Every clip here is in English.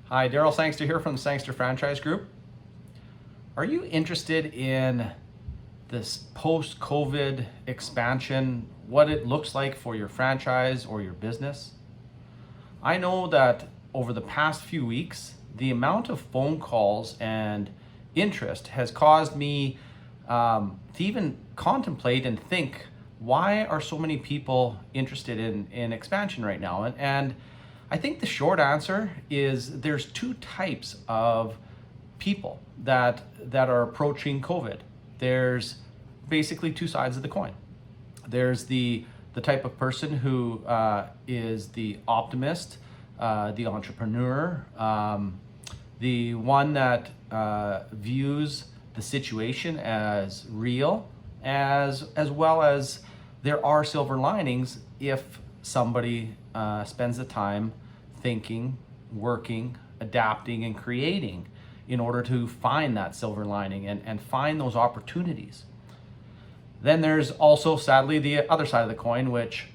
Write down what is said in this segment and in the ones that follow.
Hi, Daryl Sangster here from the Sangster Franchise Group. Are you interested in this post-COVID expansion, what it looks like for your franchise or your business? I know that over the past few weeks, the amount of phone calls and interest has caused me to even contemplate and think, why are so many people interested in expansion right now? And I think the short answer is there's two types of people that are approaching COVID. There's basically two sides of the coin. There's the type of person who is the optimist, the entrepreneur, the one that views the situation as real, as well as there are silver linings if somebody spends the time thinking, working, adapting, and creating in order to find that silver lining and find those opportunities. Then there's also, sadly, the other side of the coin, which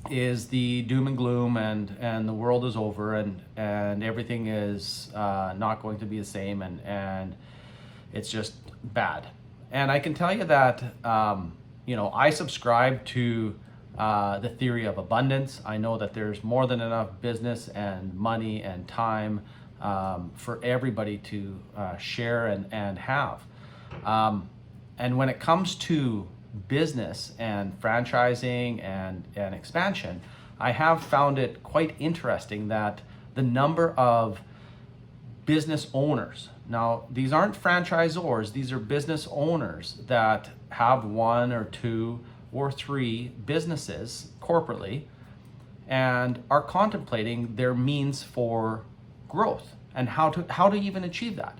is the doom and gloom and the world is over and everything is not going to be the same and it's just bad. And I can tell you that, I subscribe to the theory of abundance. I know that there's more than enough business and money and time for everybody to share and have. And when it comes to business and franchising and expansion, I have found it quite interesting that the number of business owners, now these aren't franchisors, these are business owners that have one or two or three businesses corporately and are contemplating their means for growth and how to even achieve that.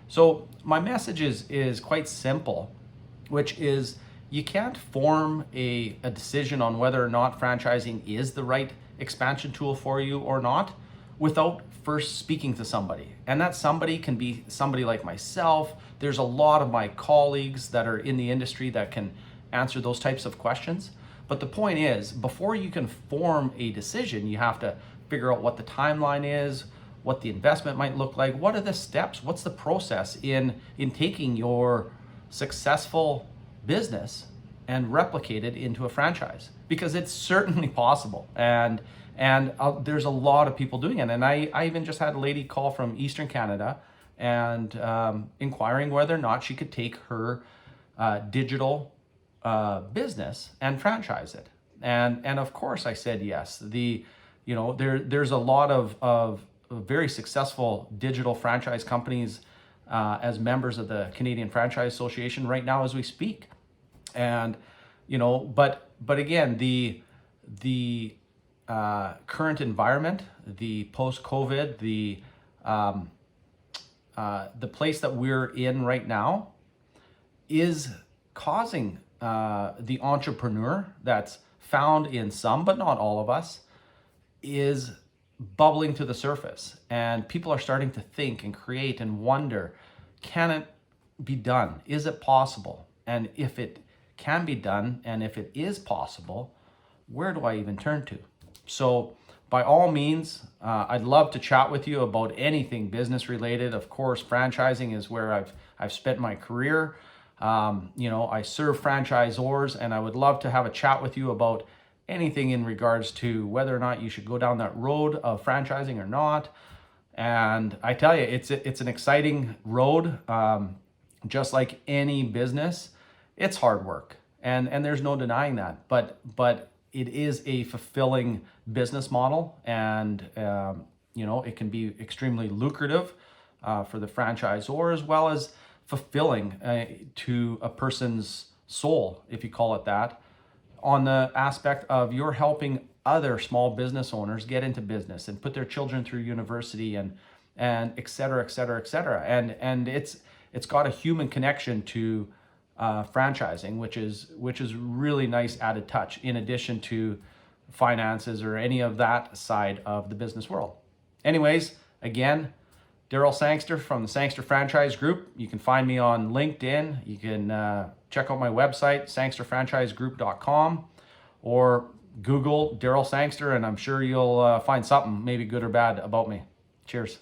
So my message is quite simple, which is you can't form a decision on whether or not franchising is the right expansion tool for you or not without first speaking to somebody. And that somebody can be somebody like myself. There's a lot of my colleagues that are in the industry that can answer those types of questions. But the point is, before you can form a decision, you have to figure out what the timeline is, what the investment might look like, what are the steps, what's the process in taking your successful business and replicate it into a franchise, because it's certainly possible. And there's a lot of people doing it. And I even just had a lady call from Eastern Canada and inquiring whether or not she could take her digital business and franchise it. And of course I said yes. There's a lot of very successful digital franchise companies as members of the Canadian Franchise Association right now as we speak. And but again, the current environment, the post-COVID, the place that we're in right now is causing the entrepreneur that's found in some, but not all of us, is bubbling to the surface. And people are starting to think and create and wonder, can it be done? Is it possible? And if it can be done, and if it is possible, where do I even turn to? So by all means, I'd love to chat with you about anything business related. Of course, franchising is where I've spent my career. I serve franchisors, and I would love to have a chat with you about anything in regards to whether or not you should go down that road of franchising or not. And I tell you, it's an exciting road. Just like any business, it's hard work, and there's no denying that. But it is a fulfilling business model, and it can be extremely lucrative for the franchisor, as well as fulfilling to a person's soul, if you call it that, on the aspect of you're helping other small business owners get into business and put their children through university and et cetera, et cetera, et cetera. And it's got a human connection to franchising, which is really nice added touch, in addition to finances or any of that side of the business world. Anyways, again, Daryl Sangster from the Sangster Franchise Group. You can find me on LinkedIn. You can check out my website, sangsterfranchisegroup.com, or Google Daryl Sangster, and I'm sure you'll find something, maybe good or bad, about me. Cheers.